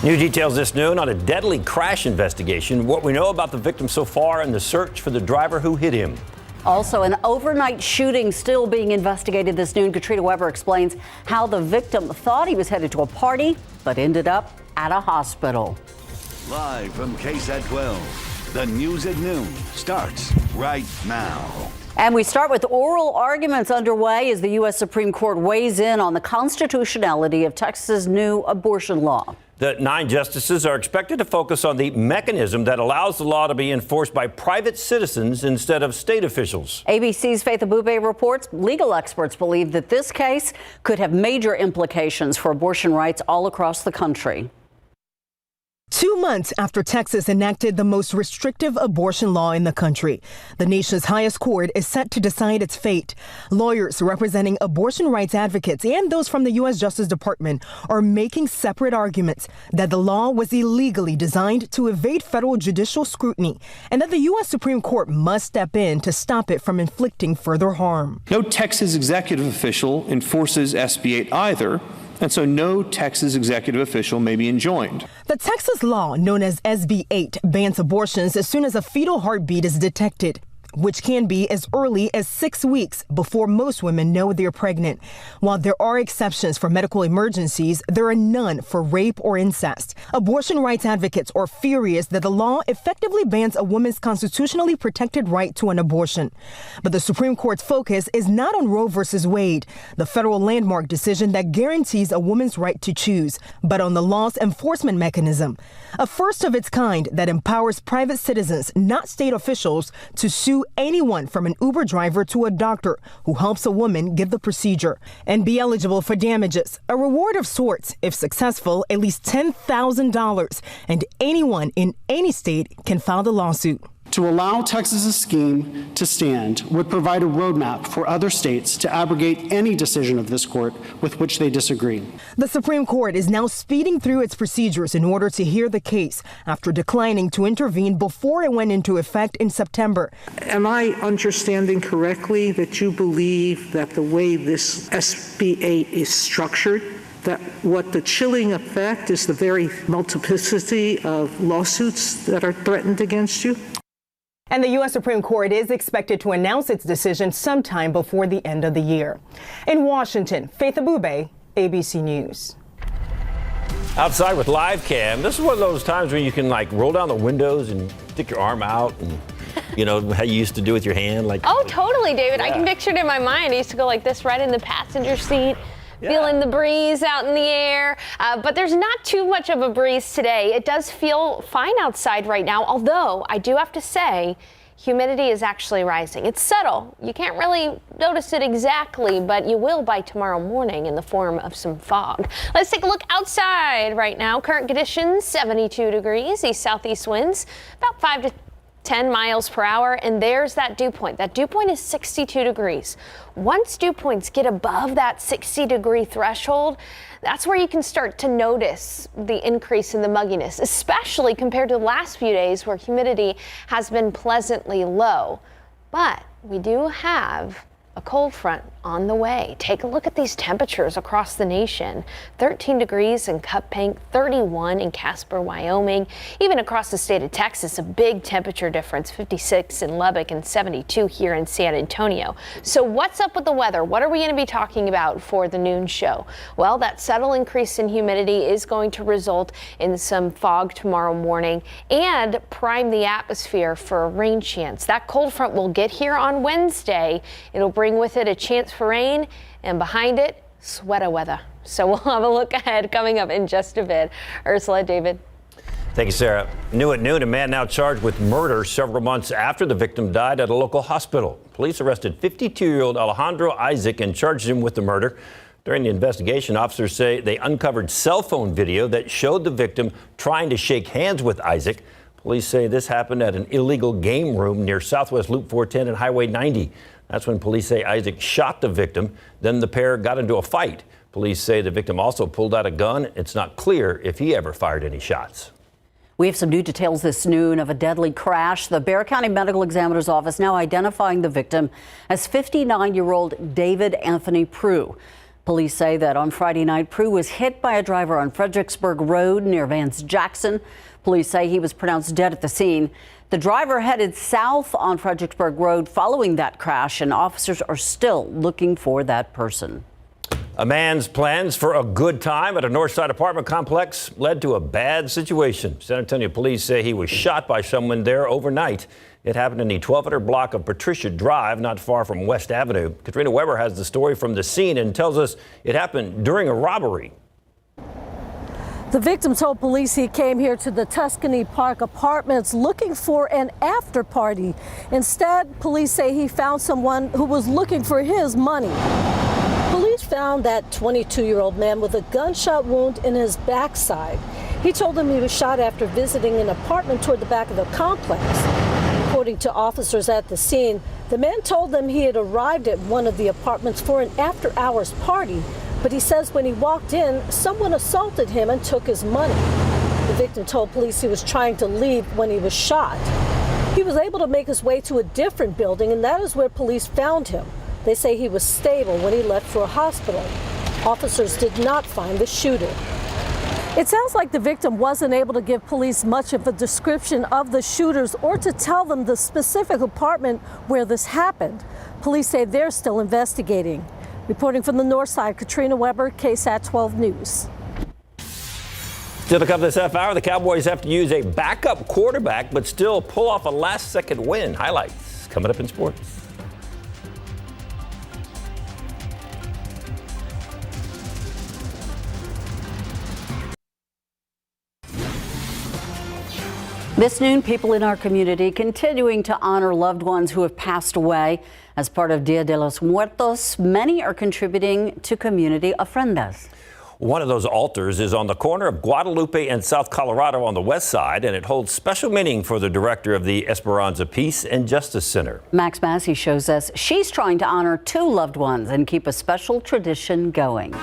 New details this noon on a deadly crash investigation, what we know about the victim so far, and the search for the driver who hit him. Also, an overnight shooting still being investigated this noon. Katrina Weber explains how the victim thought he was headed to a party, but ended up at a hospital. Live from KSAT 12, the news at noon starts right now. And we start with oral arguments underway as the U.S. Supreme Court weighs in on the constitutionality of Texas' new abortion law. The 9 justices are expected to focus on the mechanism that allows the law to be enforced by private citizens instead of state officials. ABC's Faith Abube reports legal experts believe that this case could have major implications for abortion rights all across the country. 2 months after Texas enacted the most restrictive abortion law in the country, the nation's highest court is set to decide its fate. Lawyers representing abortion rights advocates and those from the U.S. Justice Department are making separate arguments that the law was illegally designed to evade federal judicial scrutiny and that the U.S. Supreme Court must step in to stop it from inflicting further harm. No Texas executive official enforces SB 8 either, and so no Texas executive official may be enjoined. The Texas law, known as SB 8, bans abortions as soon as a fetal heartbeat is detected, which can be as early as 6 weeks before most women know they're pregnant. While there are exceptions for medical emergencies, there are none for rape or incest. Abortion rights advocates are furious that the law effectively bans a woman's constitutionally protected right to an abortion. But the Supreme Court's focus is not on Roe v. Wade, the federal landmark decision that guarantees a woman's right to choose, but on the law's enforcement mechanism, a first of its kind that empowers private citizens, not state officials, to sue anyone from an Uber driver to a doctor who helps a woman get the procedure and be eligible for damages, a reward of sorts, if successful, at least $10,000, and anyone in any state can file the lawsuit. To allow Texas's scheme to stand would provide a roadmap for other states to abrogate any decision of this court with which they disagree. The Supreme Court is now speeding through its procedures in order to hear the case after declining to intervene before it went into effect in September. Am I understanding correctly that you believe that the way this SB 8 is structured, that what the chilling effect is the very multiplicity of lawsuits that are threatened against you? And the U.S. Supreme Court is expected to announce its decision sometime before the end of the year. In Washington, Faith Abube, ABC News. Outside with live cam, this is one of those times when you can roll down the windows and stick your arm out and, you know, how you used to do with your hand. Oh, totally, David. Yeah. I can picture it in my mind. I used to go like this right in the passenger seat. Yeah. Feeling the breeze out in the air, but there's not too much of a breeze today. It does feel fine outside right now, although I do have to say humidity is actually rising. It's subtle. You can't really notice it exactly, but you will by tomorrow morning in the form of some fog. Let's take a look outside right now. Current conditions, 72 degrees, east-southeast winds, about 5 to 10 miles per hour, and there's that dew point. That dew point is 62 degrees. Once dew points get above that 60-degree threshold, that's where you can start to notice the increase in the mugginess, especially compared to the last few days where humidity has been pleasantly low. But we do have a cold front on the way. Take a look at these temperatures across the nation. 13 degrees in Cupbank, 31 in Casper, Wyoming. Even across the state of Texas, a big temperature difference, 56 in Lubbock and 72 here in San Antonio. So what's up with the weather? What are we going to be talking about for the noon show? Well, that subtle increase in humidity is going to result in some fog tomorrow morning and prime the atmosphere for a rain chance. That cold front will get here on Wednesday. It'll bring with it a chance for rain, and behind it, sweater weather. So we'll have a look ahead coming up in just a bit. Ursula, David. Thank you, Sarah. New at noon, a man now charged with murder several months after the victim died at a local hospital. Police arrested 52-year-old Alejandro Isaac and charged him with the murder. During the investigation, officers say they uncovered cell phone video that showed the victim trying to shake hands with Isaac. Police say this happened at an illegal game room near Southwest Loop 410 and Highway 90. That's when police say Isaac shot the victim. Then the pair got into a fight. Police say the victim also pulled out a gun. It's not clear if he ever fired any shots. We have some new details this noon of a deadly crash. The Bexar County Medical Examiner's Office now identifying the victim as 59-year-old David Anthony Prue. Police say that on Friday night, Prue was hit by a driver on Fredericksburg Road near Vance Jackson. Police say he was pronounced dead at the scene. The driver headed south on Fredericksburg Road following that crash, and officers are still looking for that person. A man's plans for a good time at a Northside apartment complex led to a bad situation. San Antonio police say he was shot by someone there overnight. It happened in the 1200 block of Patricia Drive, not far from West Avenue. Katrina Weber has the story from the scene and tells us it happened during a robbery. The victim told police he came here to the Tuscany Park Apartments looking for an after party. Instead, police say he found someone who was looking for his money. Police found that 22-year-old man with a gunshot wound in his backside. He told them he was shot after visiting an apartment toward the back of the complex. According to officers at the scene, the man told them he had arrived at one of the apartments for an after-hours party, but he says when he walked in, someone assaulted him and took his money. The victim told police he was trying to leave when he was shot. He was able to make his way to a different building, and that is where police found him. They say he was stable when he left for a hospital. Officers did not find the shooter. It sounds like the victim wasn't able to give police much of a description of the shooters or to tell them the specific apartment where this happened. Police say they're still investigating. Reporting from the north side, Katrina Weber, KSAT 12 News. Still to come this half hour, the Cowboys have to use a backup quarterback but still pull off a last-second win. Highlights coming up in sports. This noon, people in our community continuing to honor loved ones who have passed away. As part of Dia de los Muertos, many are contributing to community ofrendas. One of those altars is on the corner of Guadalupe and South Colorado on the west side, and it holds special meaning for the director of the Esperanza Peace and Justice Center. Max Massey shows us she's trying to honor two loved ones and keep a special tradition going.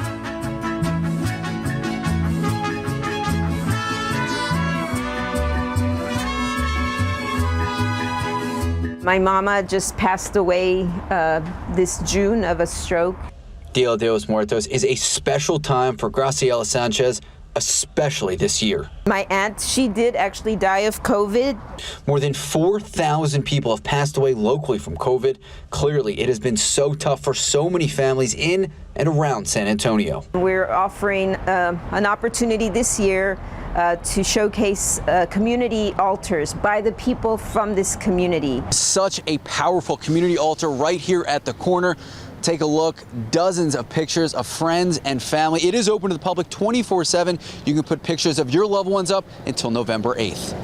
My mama just passed away this June of a stroke. Dia de los Muertos is a special time for Graciela Sanchez, especially this year. My aunt, she did actually die of COVID. More than 4,000 people have passed away locally from COVID. Clearly, it has been so tough for so many families in and around San Antonio. We're offering an opportunity this year to showcase community altars by the people from this community. Such a powerful community altar right here at the corner. Take a look, dozens of pictures of friends and family. It is open to the public 24/7. You can put pictures of your loved ones up until November 8th.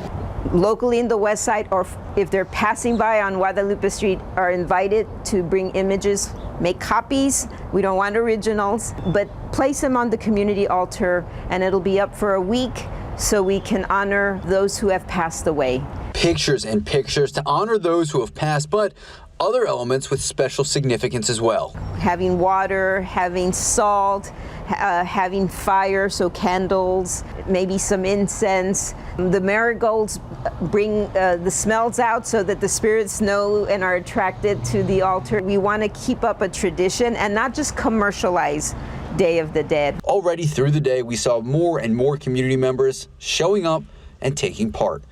Locally in the west side, or if they're passing by on Guadalupe Street, are invited to bring images, make copies. We don't want originals, but place them on the community altar, and it'll be up for a week so we can honor those who have passed away. Pictures and pictures to honor those who have passed, but other elements with special significance as well. Having water, having salt, having fire, so candles, maybe some incense. The marigolds bring the smells out so that the spirits know and are attracted to the altar. We want to keep up a tradition and not just commercialize Day of the Dead. Already through the day, we saw more and more community members showing up and taking part.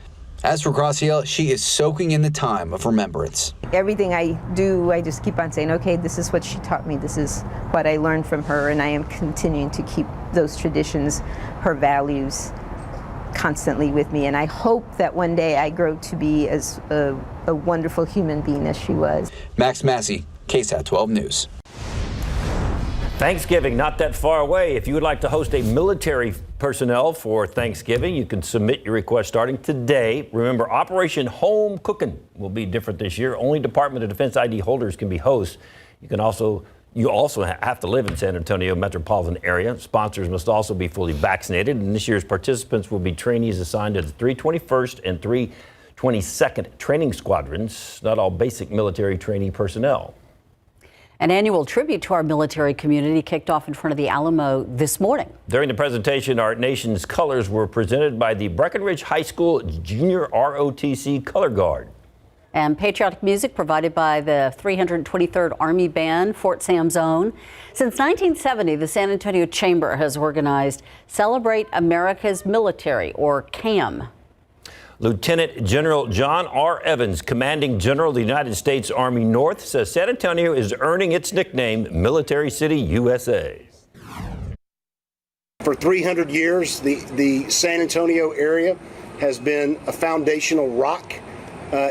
As for Graciela, she is soaking in the time of remembrance. Everything I do, I just keep on saying, okay, this is what she taught me. This is what I learned from her, and I am continuing to keep those traditions, her values, constantly with me. And I hope that one day I grow to be as a wonderful human being as she was. Max Massey, KSAT 12 News. Thanksgiving not that far away. If you would like to host a military personnel for Thanksgiving, you can submit your request starting today. Remember, Operation Home Cooking will be different this year. Only Department of Defense ID holders can be hosts. You also have to live in San Antonio metropolitan area. Sponsors must also be fully vaccinated. And this year's participants will be trainees assigned to the 321st and 322nd training squadrons, not all basic military trainee personnel. An annual tribute to our military community kicked off in front of the Alamo this morning. During the presentation, our nation's colors were presented by the Breckenridge High School Junior ROTC Color Guard. And patriotic music provided by the 323rd Army Band, Fort Sam's Own. Since 1970, the San Antonio Chamber has organized Celebrate America's Military, or CAM. Lieutenant General John R. Evans, commanding general of the United States Army North, says San Antonio is earning its nickname Military City, USA. For 300 years, the San Antonio area has been a foundational rock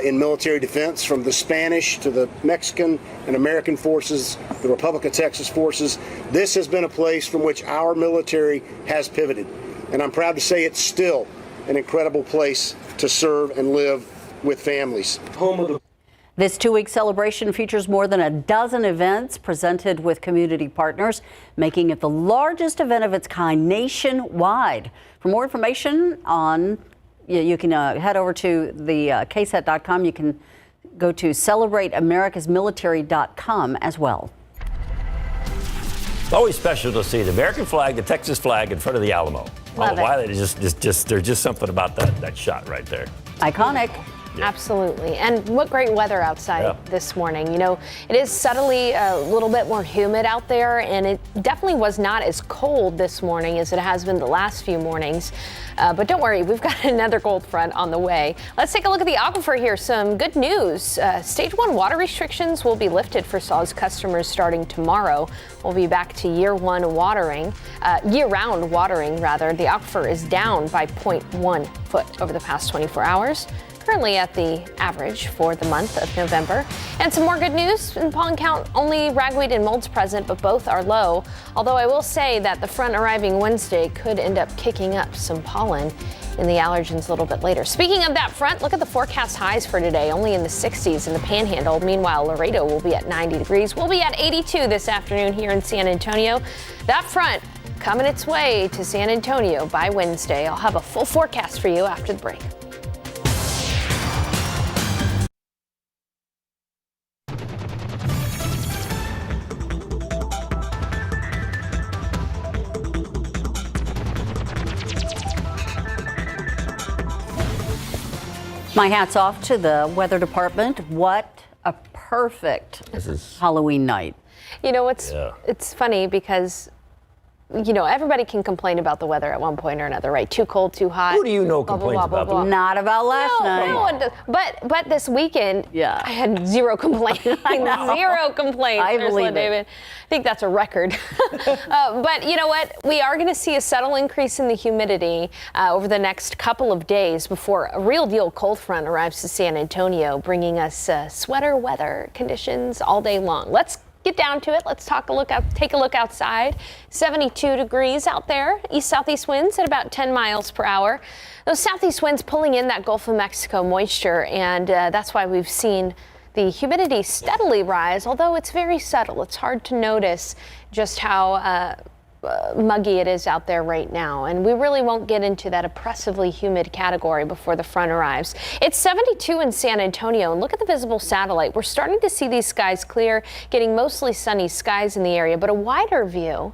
in military defense, from the Spanish to the Mexican and American forces, the Republic of Texas forces. This has been a place from which our military has pivoted. And I'm proud to say it's still an incredible place to serve and live with families. This two-week celebration features more than a dozen events presented with community partners, making it the largest event of its kind nationwide. For more information on, you can head over to the KSAT.com. You can go to celebrateamericasmilitary.com as well. Always special to see the American flag, the Texas flag in front of the Alamo. Love it. Why? There's just something about that shot right there. Iconic. Yeah. Absolutely. And what great weather outside this morning. You know, it is subtly a little bit more humid out there, and it definitely was not as cold this morning as it has been the last few mornings. But don't worry, we've got another cold front on the way. Let's take a look at the aquifer here. Some good news. Stage 1 water restrictions will be lifted for SAWS customers starting tomorrow. We'll be back to year-round watering. The aquifer is down by 0.1 foot over the past 24 hours. Currently at the average for the month of November. And some more good news in pollen count, only ragweed and mold's present, but both are low. Although I will say that the front arriving Wednesday could end up kicking up some pollen in the allergens a little bit later. Speaking of that front, look at the forecast highs for today, only in the 60s in the Panhandle. Meanwhile, Laredo will be at 90 degrees. We'll be at 82 this afternoon here in San Antonio. That front coming its way to San Antonio by Wednesday. I'll have a full forecast for you after the break. My hat's off to the weather department. What a perfect Halloween night. You know, it's funny because, you know, everybody can complain about the weather at one point or another, right? Too cold, too hot. Who do you know complains about the weather? Not about last night. No one does. But this weekend, I had zero complaints. Zero complaints. I believe it. David. I think that's a record. But you know what? We are going to see a subtle increase in the humidity over the next couple of days before a real deal cold front arrives to San Antonio, bringing us sweater weather conditions all day long. Let's get down to it. Let's take a look outside. 72 degrees out there. East-southeast winds at about 10 miles per hour. Those southeast winds pulling in that Gulf of Mexico moisture, and that's why we've seen the humidity steadily rise, although it's very subtle. It's hard to notice just how muggy it is out there right now, and we really won't get into that oppressively humid category before the front arrives. It's 72 in San Antonio, and look at the visible satellite. We're starting to see these skies clear, getting mostly sunny skies in the area, but a wider view.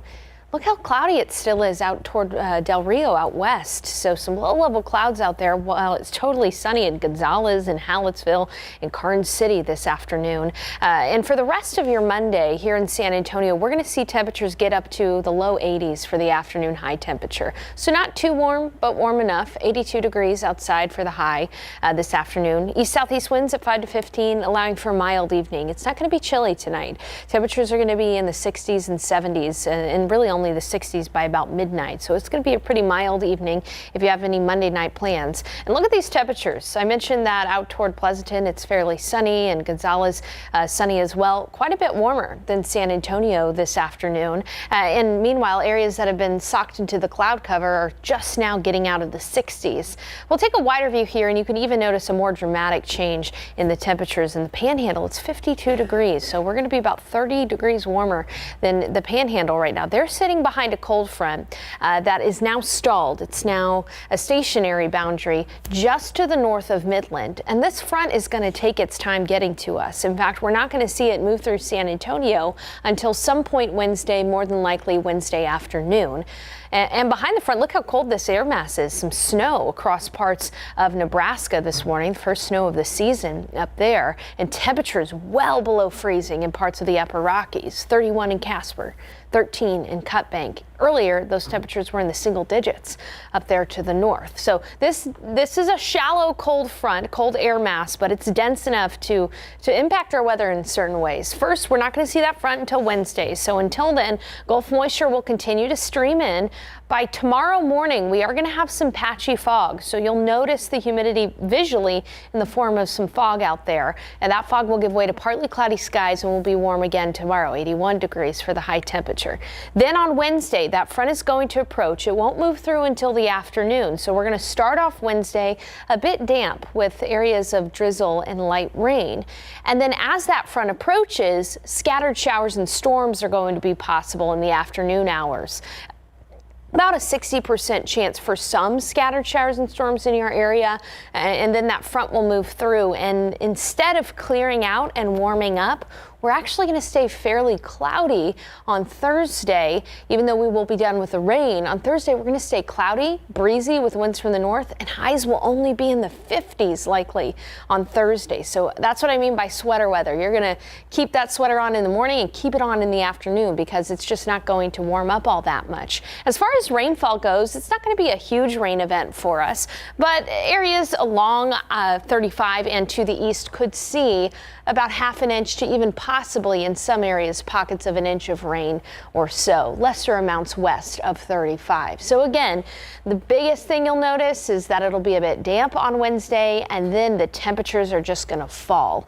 Look how cloudy it still is out toward Del Rio out west. So some low-level clouds out there while it's totally sunny in Gonzales and Hallettsville and Karnes City this afternoon. And for the rest of your Monday here in San Antonio, we're going to see temperatures get up to the low 80s for the afternoon high temperature. So not too warm, but warm enough. 82 degrees outside for the high this afternoon. East-southeast winds at 5 to 15, allowing for a mild evening. It's not going to be chilly tonight. Temperatures are going to be in the 60s and 70s and really only the 60s by about midnight. So it's going to be a pretty mild evening if you have any Monday night plans. And look at these temperatures. I mentioned that out toward Pleasanton, it's fairly sunny, and Gonzales sunny as well. Quite a bit warmer than San Antonio this afternoon. And meanwhile, areas that have been socked into the cloud cover are just now getting out of the 60s. We'll take a wider view here, and you can even notice a more dramatic change in the temperatures in the Panhandle. It's 52 degrees, so we're going to be about 30 degrees warmer than the Panhandle right now. They're sitting behind a cold front that is now stalled. It's now a stationary boundary just to the north of Midland, and this front is going to take its time getting to us. In fact, we're not going to see it move through San Antonio until some point Wednesday, more than likely Wednesday afternoon. And behind the front, look how cold this air mass is. Some snow across parts of Nebraska this morning. First snow of the season up there. And temperatures well below freezing in parts of the upper Rockies. 31 in Casper, 13 in Cut Bank. Earlier, those temperatures were in the single digits up there to the north. So this is a shallow cold front, cold air mass, but it's dense enough to impact our weather in certain ways. First, we're not going to see that front until Wednesday. So until then, Gulf moisture will continue to stream in. By tomorrow morning, we are going to have some patchy fog. So you'll notice the humidity visually in the form of some fog out there. And that fog will give way to partly cloudy skies and will be warm again tomorrow, 81 degrees for the high temperature. Then on Wednesday, that front is going to approach. It won't move through until the afternoon. So we're going to start off Wednesday a bit damp with areas of drizzle and light rain. And then as that front approaches, scattered showers and storms are going to be possible in the afternoon hours. About a 60% chance for some scattered showers and storms in your area, and then that front will move through. And instead of clearing out and warming up, we're actually going to stay fairly cloudy on Thursday, even though we will be done with the rain. On Thursday, we're going to stay cloudy, breezy with winds from the north, and highs will only be in the 50s likely on Thursday. So that's what I mean by sweater weather. You're going to keep that sweater on in the morning and keep it on in the afternoon because it's just not going to warm up all that much. As far as rainfall goes, it's not going to be a huge rain event for us, but areas along 35 and to the east could see about half an inch to even possibly in some areas pockets of an inch of rain or so. Lesser amounts west of 35. So again, the biggest thing you'll notice is that it'll be a bit damp on Wednesday, and then the temperatures are just going to fall.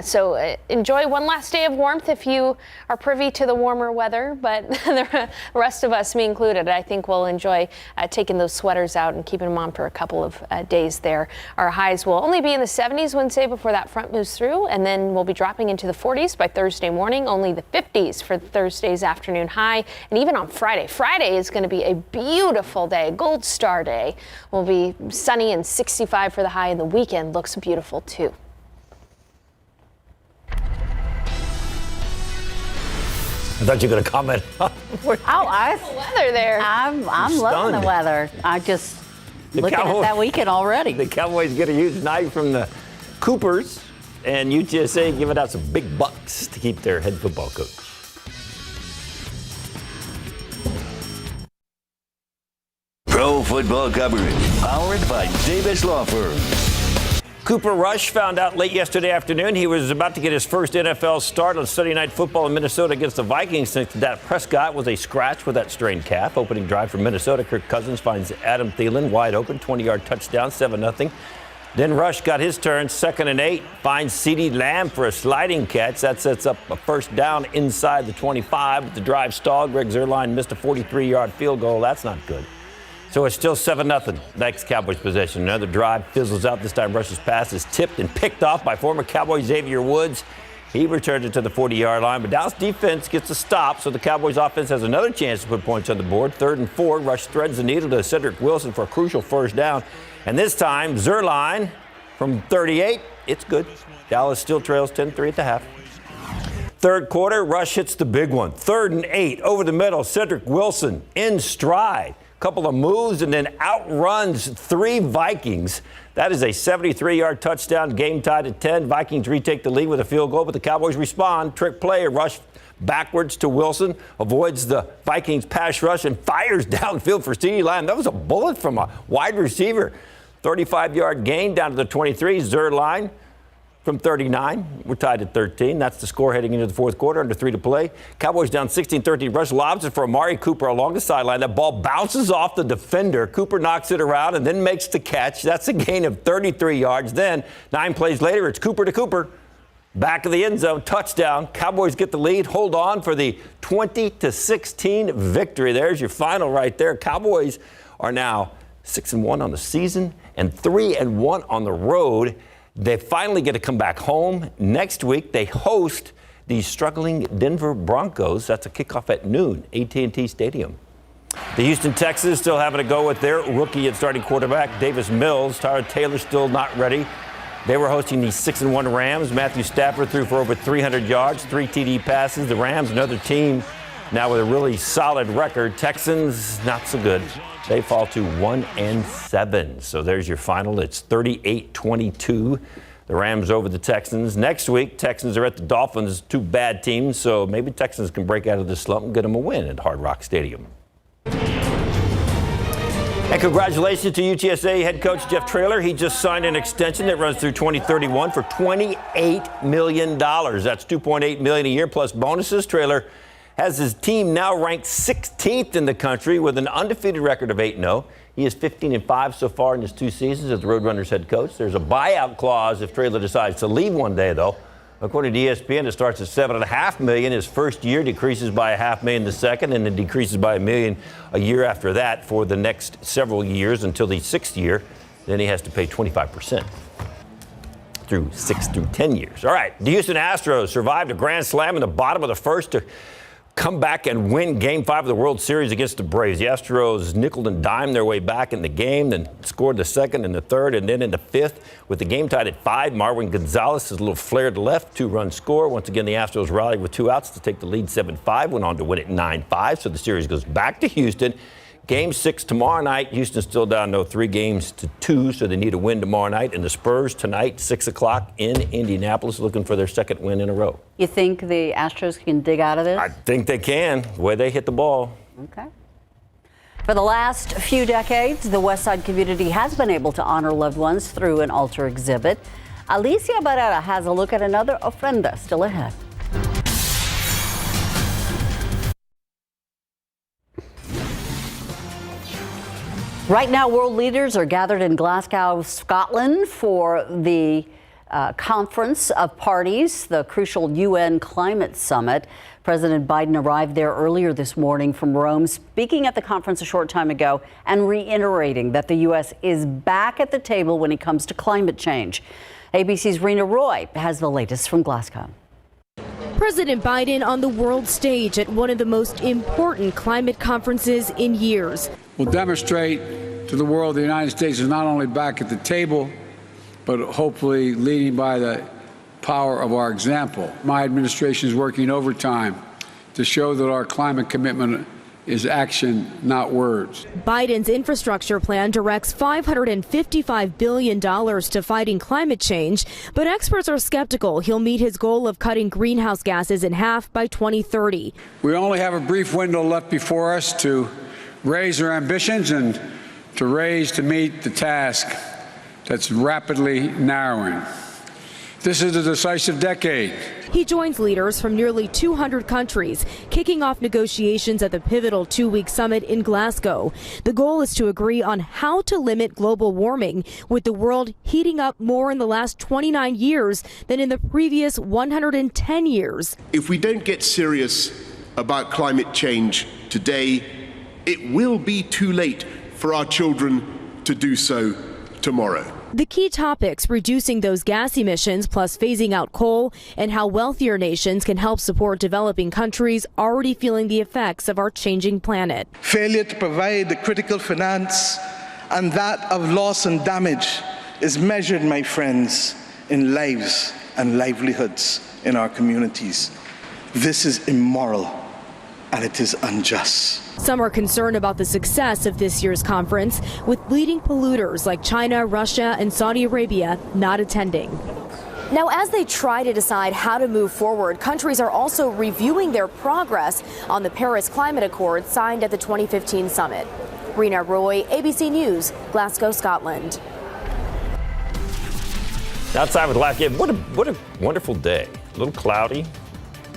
So enjoy one last day of warmth if you are privy to the warmer weather, but the rest of us, me included, I think we'll enjoy taking those sweaters out and keeping them on for a couple of days there. Our highs will only be in the 70s Wednesday before that front moves through, and then we'll be dropping into the 40s by Thursday morning, only the 50s for Thursday's afternoon high, and even on Friday. Friday is going to be a beautiful day, Gold Star Day. Will be sunny and 65 for the high, and the weekend looks beautiful too. I thought you were going to comment. Weather there. I'm loving the weather. I just looking at that weekend already. The Cowboys get a huge night from the Coopers, and UTSA giving out some big bucks to keep their head football coach. Pro football coverage powered by Davis Law Firm. Cooper Rush found out late yesterday afternoon he was about to get his first NFL start on Sunday Night Football in Minnesota against the Vikings since Dak Prescott was a scratch with that strained calf. Opening drive for Minnesota, Kirk Cousins finds Adam Thielen wide open, 20-yard touchdown, 7-0. Then Rush got his turn, 2nd and 8, finds CeeDee Lamb for a sliding catch. That sets up a first down inside the 25, but the drive stalled. Greg Zuerlein missed a 43-yard field goal. That's not good. So it's still 7-0. Next Cowboys possession. Another drive fizzles out. This time Rush's pass is tipped and picked off by former Cowboy Xavier Woods. He returned it to the 40-yard line, but Dallas defense gets a stop, so the Cowboys offense has another chance to put points on the board. 3rd and 4. Rush threads the needle to Cedric Wilson for a crucial first down. And this time, Zuerlein from 38. It's good. Dallas still trails 10-3 at the half. Third quarter, Rush hits the big one. 3rd and 8. Over the middle, Cedric Wilson in stride. Couple of moves and then outruns 3 Vikings. That is a 73-yard touchdown, game tied at 10. Vikings retake the lead with a field goal, but the Cowboys respond. Trick play, Rush backwards to Wilson, avoids the Vikings pass rush and fires downfield for CeeDee Lamb. That was a bullet from a wide receiver. 35-yard gain down to the 23. Zuerlein from 39. We're tied at 13. That's the score heading into the fourth quarter. Under 3 to play. Cowboys down 16-13. Rush lobs it for Amari Cooper along the sideline. That ball bounces off the defender. Cooper knocks it around and then makes the catch. That's a gain of 33 yards. Then 9 plays later, it's Cooper to Cooper. Back of the end zone, touchdown. Cowboys get the lead. Hold on for the 20-16 victory. There's your final right there. Cowboys are now 6-1 on the season and 3-1 on the road. They finally get to come back home. Next week, they host the struggling Denver Broncos. That's a kickoff at noon, AT&T Stadium. The Houston Texans still having to go with their rookie and starting quarterback, Davis Mills. Tyrod Taylor still not ready. They were hosting the 6-1 Rams. Matthew Stafford threw for over 300 yards, 3 TD passes. The Rams, another team Now with a really solid record, Texans not so good. They fall to 1-7. So there's your final. It's 38-22. The Rams over the Texans. Next week, Texans are at the Dolphins, two bad teams. So maybe Texans can break out of this slump and get them a win at Hard Rock Stadium. And congratulations to UTSA head coach Jeff Traylor. He just signed an extension that runs through 2031 for $28 million. That's $2.8 million a year plus bonuses. Traylor has his team now ranked 16th in the country with an undefeated record of 8-0. He is 15-5 so far in his 2 seasons as the Roadrunners head coach. There's a buyout clause if Traylor decides to leave one day, though. According to ESPN, it starts at $7.5 million. His first year decreases by $500,000 the second, and it decreases by $1 million a year after that for the next several years until the 6th year. Then he has to pay 25% through 6 through 10 years. All right, the Houston Astros survived a grand slam in the bottom of the first to come back and win Game 5 of the World Series against the Braves. The Astros nickel and dimed their way back in the game, then scored the second and the third, and then in the fifth, with the game tied at 5, Marwin Gonzalez, a little flare to left, 2-run score. Once again, the Astros rallied with 2 outs to take the lead 7-5, went on to win it 9-5, so the series goes back to Houston. Game 6 tomorrow night. Houston's still down 3-2, so they need a win tomorrow night. And the Spurs tonight, 6 o'clock in Indianapolis, looking for their second win in a row. You think the Astros can dig out of this? I think they can, the way they hit the ball. Okay. For the last few decades, the West Side community has been able to honor loved ones through an altar exhibit. Alicia Barrera has a look at another ofrenda still ahead. Right now, world leaders are gathered in Glasgow, Scotland for the Conference of Parties, the crucial UN Climate Summit. President Biden arrived there earlier this morning from Rome, speaking at the conference a short time ago and reiterating that the U.S. is back at the table when it comes to climate change. ABC's Rena Roy has the latest from Glasgow. President Biden on the world stage at one of the most important climate conferences in years. Will demonstrate to the world the United States is not only back at the table, but hopefully leading by the power of our example. My administration is working overtime to show that our climate commitment is action, not words. Biden's infrastructure plan directs $555 billion to fighting climate change, but experts are skeptical he'll meet his goal of cutting greenhouse gases in half by 2030. We only have a brief window left before us to raise our ambitions and to meet the task that's rapidly narrowing. This is a decisive decade. He joins leaders from nearly 200 countries, kicking off negotiations at the pivotal 2-week summit in Glasgow. The goal is to agree on how to limit global warming, with the world heating up more in the last 29 years than in the previous 110 years. If we don't get serious about climate change today, it will be too late for our children to do so tomorrow. The key topics: reducing those gas emissions plus phasing out coal, and how wealthier nations can help support developing countries already feeling the effects of our changing planet. Failure to provide the critical finance and that of loss and damage is measured, my friends, in lives and livelihoods in our communities. This is immoral and it is unjust. Some are concerned about the success of this year's conference, with leading polluters like China, Russia, and Saudi Arabia not attending. Now, as they try to decide how to move forward, countries are also reviewing their progress on the Paris Climate Accord signed at the 2015 summit. Rena Roy, ABC News, Glasgow, Scotland. Outside with last game, what a wonderful day. A little cloudy.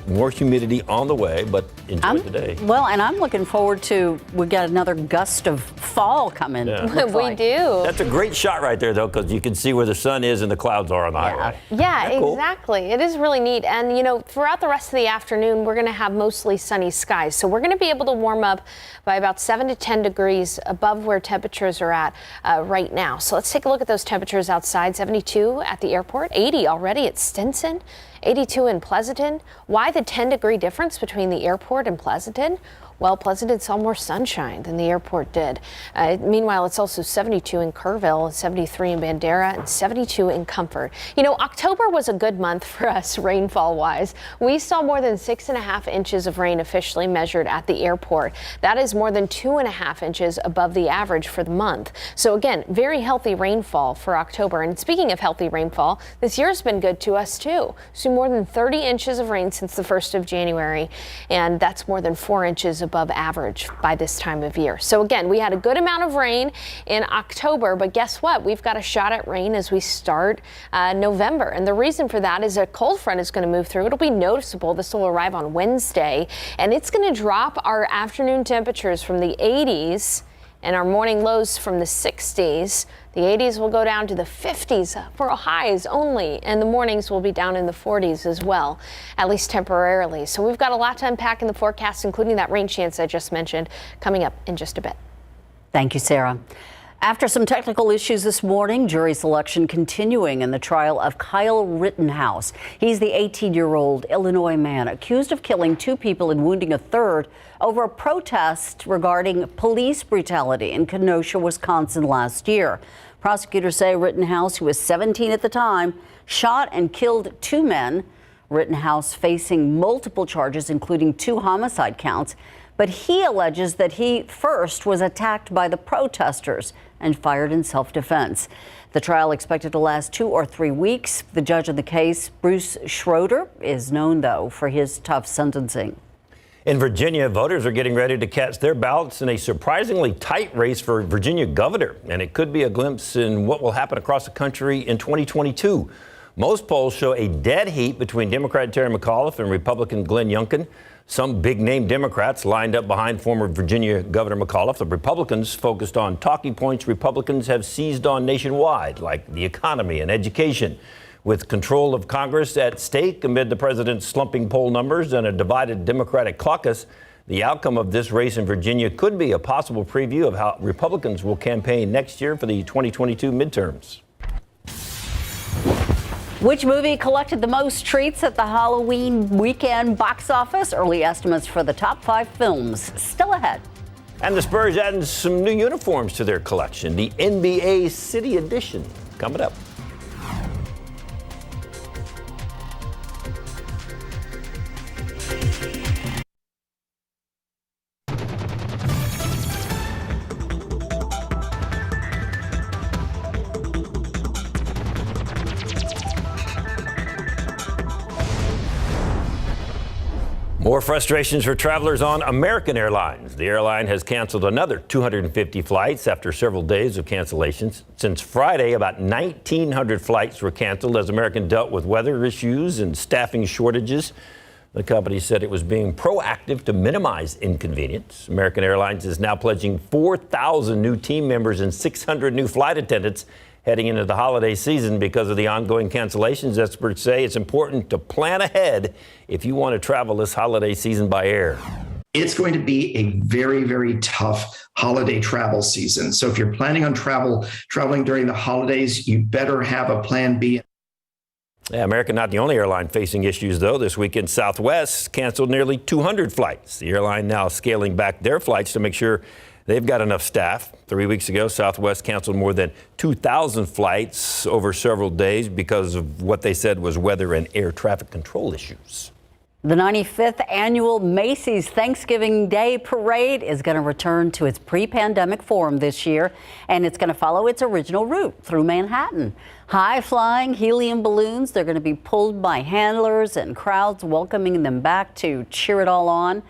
More humidity on the way, but enjoy the day. Well, and I'm looking forward to, we got another gust of fall coming. Yeah. We do. That's a great shot right there, though, because you can see where the sun is and the clouds are on the highway. Yeah, Cool. exactly. It is really neat. And, you know, throughout the rest of the afternoon, we're going to have mostly sunny skies. So we're going to be able to warm up by about 7 to 10 degrees above where temperatures are at right now. So let's take a look at those temperatures outside. 72 at the airport, 80 already at Stinson, 82 in Pleasanton. Why the 10-degree difference between the airport and Pleasanton? Well, Pleasanton saw more sunshine than the airport did. Meanwhile, it's also 72 in Kerrville, 73 in Bandera, and 72 in Comfort. You know, October was a good month for us rainfall-wise. We saw more than 6.5 inches of rain officially measured at the airport. That is more than 2.5 inches above the average for the month. So again, very healthy rainfall for October. And speaking of healthy rainfall, this year's been good to us too. So more than 30 inches of rain since the 1st of January, and that's more than 4 inches above average by this time of year. So again, we had a good amount of rain in October, but guess what? We've got a shot at rain as we start November. And the reason for that is a cold front is going to move through. It'll be noticeable. This will arrive on Wednesday, and it's going to drop our afternoon temperatures from the 80s and our morning lows from the 60s. The 80s will go down to the 50s for highs only, and the mornings will be down in the 40s as well, at least temporarily. So we've got a lot to unpack in the forecast, including that rain chance I just mentioned, coming up in just a bit. Thank you, Sarah. After some technical issues this morning, jury selection continuing in the trial of Kyle Rittenhouse. He's the 18-year-old Illinois man accused of killing 2 people and wounding a third over a protest regarding police brutality in Kenosha, Wisconsin last year. Prosecutors say Rittenhouse, who was 17 at the time, shot and killed 2 men. Rittenhouse facing multiple charges, including 2 homicide counts. But he alleges that he first was attacked by the protesters and fired in self-defense. The trial expected to last 2 or 3 weeks. The judge in the case, Bruce Schroeder, is known, though, for his tough sentencing. In Virginia, voters are getting ready to cast their ballots in a surprisingly tight race for Virginia governor, and it could be a glimpse in what will happen across the country in 2022. Most polls show a dead heat between Democrat Terry McAuliffe and Republican Glenn Youngkin. Some big-name Democrats lined up behind former Virginia Governor McAuliffe. The Republicans focused on talking points Republicans have seized on nationwide, like the economy and education. With control of Congress at stake amid the president's slumping poll numbers and a divided Democratic caucus, the outcome of this race in Virginia could be a possible preview of how Republicans will campaign next year for the 2022 midterms. Which movie collected the most treats at the Halloween weekend box office? Early estimates for the top 5 films still ahead. And the Spurs adding some new uniforms to their collection, the NBA City Edition, coming up. More frustrations for travelers on American Airlines. The airline has canceled another 250 flights after several days of cancellations. Since Friday, about 1,900 flights were canceled as American dealt with weather issues and staffing shortages. The company said it was being proactive to minimize inconvenience. American Airlines is now pledging 4,000 new team members and 600 new flight attendants heading into the holiday season. Because of the ongoing cancellations, experts say it's important to plan ahead if you want to travel this holiday season by air. It's going to be a very, very tough holiday travel season. So if you're planning on traveling during the holidays, you better have a plan B. Yeah, American not the only airline facing issues, though. This weekend, Southwest canceled nearly 200 flights. The airline now scaling back their flights to make sure they've got enough staff. 3 weeks ago, Southwest canceled more than 2,000 flights over several days because of what they said was weather and air traffic control issues. The 95th annual Macy's Thanksgiving Day Parade is going to return to its pre-pandemic form this year, and it's going to follow its original route through Manhattan. High-flying helium balloons, they're going to be pulled by handlers and crowds welcoming them back to cheer it all on.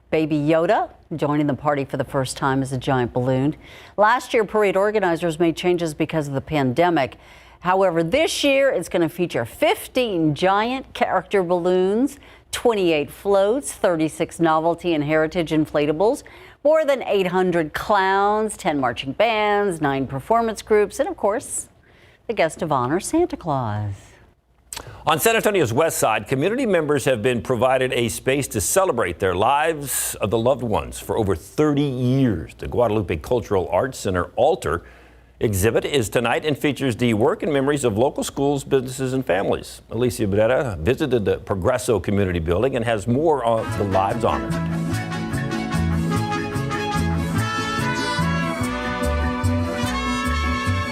Baby Yoda joining the party for the first time as a giant balloon. Last year, parade organizers made changes because of the pandemic. However, this year it's going to feature 15 giant character balloons, 28 floats, 36 novelty and heritage inflatables, more than 800 clowns, 10 marching bands, 9 performance groups, and of course, the guest of honor, Santa Claus. On San Antonio's west side, community members have been provided a space to celebrate their lives of the loved ones for over 30 years. The Guadalupe Cultural Arts Center Altar exhibit is tonight and features the work and memories of local schools, businesses, and families. Alicia Brera visited the Progresso Community Building and has more on the lives honored.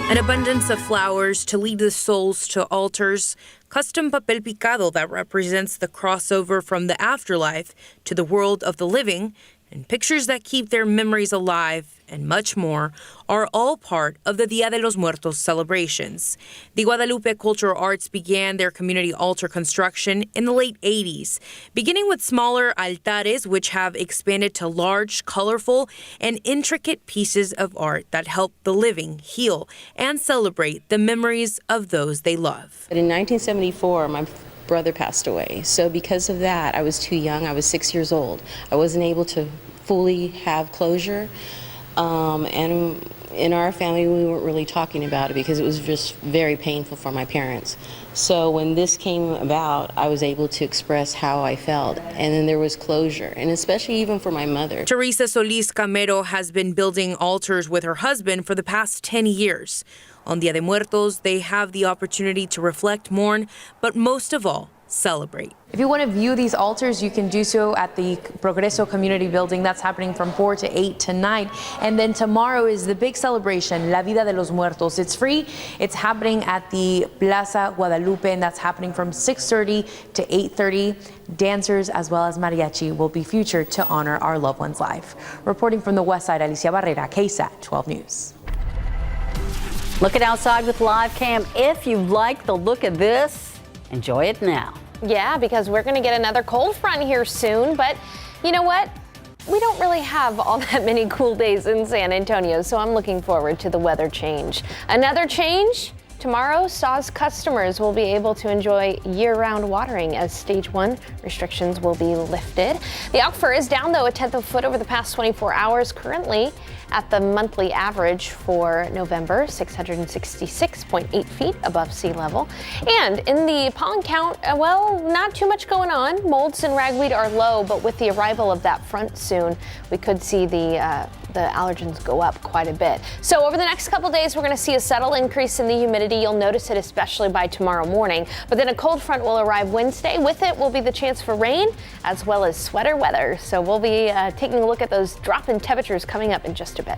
An abundance of flowers to lead the souls to altars, custom papel picado that represents the crossover from the afterlife to the world of the living, and pictures that keep their memories alive, and much more, are all part of the Dia de los Muertos celebrations. The Guadalupe Cultural Arts began their community altar construction in the late 80s, beginning with smaller altares, which have expanded to large, colorful, and intricate pieces of art that help the living heal and celebrate the memories of those they love. But in 1974, my brother passed away. So because of that, I was too young. I was 6 years old. I wasn't able to fully have closure. And in our family, we weren't really talking about it because it was just very painful for my parents. So when this came about, I was able to express how I felt. And then there was closure, and especially even for my mother. Teresa Solis Camero has been building altars with her husband for the past 10 years. On Dia de Muertos, they have the opportunity to reflect, mourn, but most of all, celebrate. If you want to view these altars, you can do so at the Progreso Community Building. That's happening from 4 to 8 tonight. And then tomorrow is the big celebration, La Vida de los Muertos. It's free. It's happening at the Plaza Guadalupe, and that's happening from 6:30 to 8:30. Dancers as well as mariachi will be featured to honor our loved ones' life. Reporting from the West Side, Alicia Barrera, KSAT 12 News. Looking outside with live cam. If you like the look of this, enjoy it now. Yeah, because we're going to get another cold front here soon. But you know what? We don't really have all that many cool days in San Antonio, so I'm looking forward to the weather change. Another change? Tomorrow, SAWS customers will be able to enjoy year-round watering as Stage 1 restrictions will be lifted. The aquifer is down, though, a tenth of a foot over the past 24 hours, currently at the monthly average for November, 666.8 feet above sea level. And in the pollen count, well, not too much going on. Molds and ragweed are low, but with the arrival of that front soon, we could see the allergens go up quite a bit. So over the next couple days, we're going to see a subtle increase in the humidity. You'll notice it especially by tomorrow morning. But then a cold front will arrive Wednesday. With it will be the chance for rain as well as sweater weather. So we'll be taking a look at those drop in temperatures coming up in just a bit.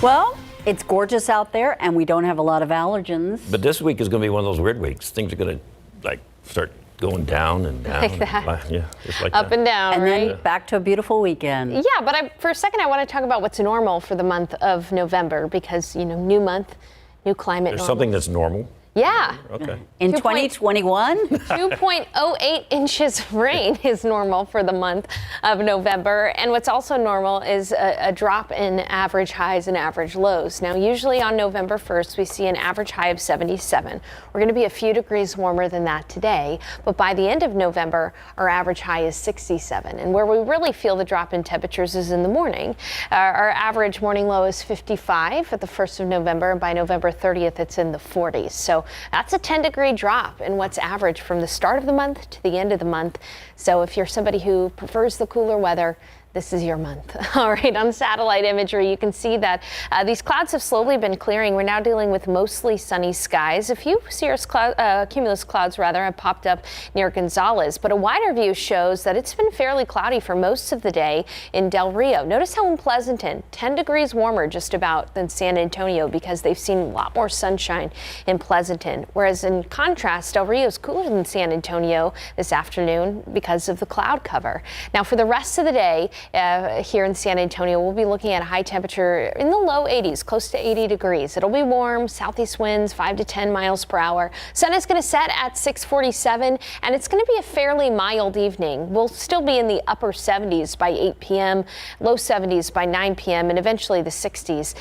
Well, it's gorgeous out there, and we don't have a lot of allergens. But this week is going to be one of those weird weeks. Things are going to start going down and down. Like that. Yeah, just like Up that. and down, and right? then back to a beautiful weekend. Yeah, but for a second, I want to talk about what's normal for the month of November because, you know, new month, new climate. There's something that's normal. Yeah. Okay. In 2021? 2.08 inches of rain is normal for the month of November. And what's also normal is a drop in average highs and average lows. Now, usually on November 1st, we see an average high of 77. We're going to be a few degrees warmer than that today. But by the end of November, our average high is 67. And where we really feel the drop in temperatures is in the morning. Our average morning low is 55 at the 1st of November. And by November 30th, it's in the 40s. So that's a 10-degree drop in what's average from the start of the month to the end of the month. So if you're somebody who prefers the cooler weather, this is your month. All right, on satellite imagery, you can see that these clouds have slowly been clearing. We're now dealing with mostly sunny skies. A few cirrus cumulus clouds, have popped up near Gonzales, but a wider view shows that it's been fairly cloudy for most of the day in Del Rio. Notice how in Pleasanton, 10 degrees warmer just about than San Antonio because they've seen a lot more sunshine in Pleasanton. Whereas in contrast, Del Rio's cooler than San Antonio this afternoon because of the cloud cover. Now for the rest of the day, here in San Antonio, we'll be looking at a high temperature in the low 80s, close to 80 degrees. It'll be warm, southeast winds 5 to 10 miles per hour. Sun is going to set at 6:47, and it's going to be a fairly mild evening. We'll still be in the upper 70s by 8 p.m., low 70s by 9 p.m., and eventually the 60s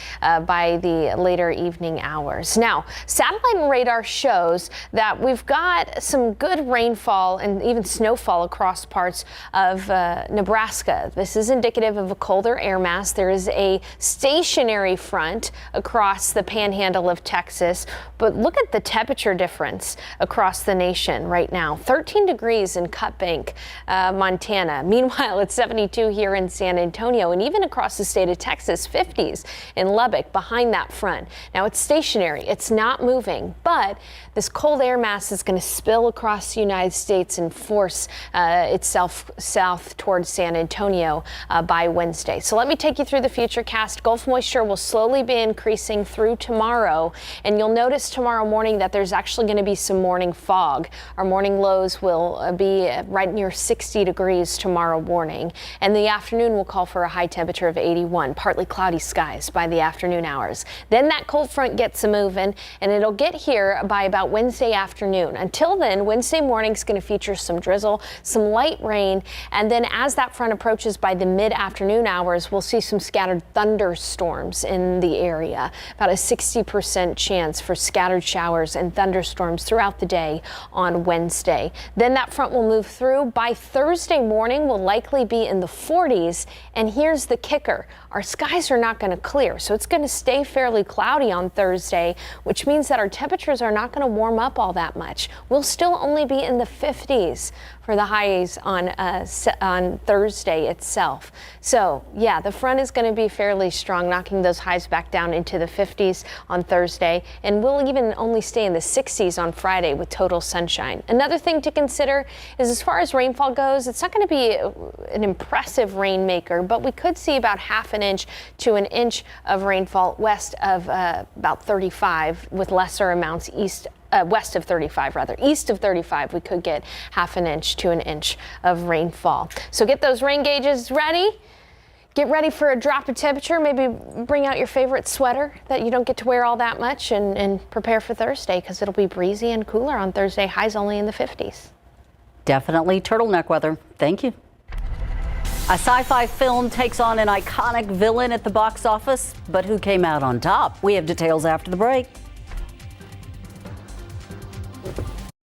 by the later evening hours. Now, satellite radar shows that we've got some good rainfall and even snowfall across parts of Nebraska this this is indicative of a colder air mass. There is a stationary front across the panhandle of Texas, but look at the temperature difference across the nation right now. 13 degrees in Cut Bank, Montana. Meanwhile, it's 72 here in San Antonio, and even across the state of Texas, 50s in Lubbock behind that front. Now it's stationary, it's not moving, but this cold air mass is going to spill across the United States and force itself south towards San Antonio by Wednesday. So let me take you through the futurecast. Gulf moisture will slowly be increasing through tomorrow, and you'll notice tomorrow morning that there's actually going to be some morning fog. Our morning lows will be right near 60 degrees tomorrow morning, and the afternoon will call for a high temperature of 81, partly cloudy skies by the afternoon hours. Then that cold front gets moving, and it'll get here by about Wednesday afternoon. Until then, Wednesday morning is going to feature some drizzle, some light rain, and then as that front approaches by the mid-afternoon hours, we'll see some scattered thunderstorms in the area. About a 60% chance for scattered showers and thunderstorms throughout the day on Wednesday. Then that front will move through. By Thursday morning, we'll likely be in the 40s, and here's the kicker. Our skies are not going to clear, so it's going to stay fairly cloudy on Thursday, which means that our temperatures are not going to warm up all that much. We'll still only be in the 50s for the highs on Thursday itself. So yeah, the front is going to be fairly strong, knocking those highs back down into the 50s on Thursday, and we'll even only stay in the 60s on Friday with total sunshine. Another thing to consider is, as far as rainfall goes, it's not going to be an impressive rainmaker, but we could see about half an inch to an inch of rainfall west of about 35, with lesser amounts west of 35 rather. East of 35, we could get half an inch to an inch of rainfall. So get those rain gauges ready. Get ready for a drop of temperature. Maybe bring out your favorite sweater that you don't get to wear all that much, and prepare for Thursday, because it'll be breezy and cooler on Thursday. Highs only in the 50s. Definitely turtleneck weather. Thank you. A sci-fi film takes on an iconic villain at the box office, but who came out on top? We have details after the break.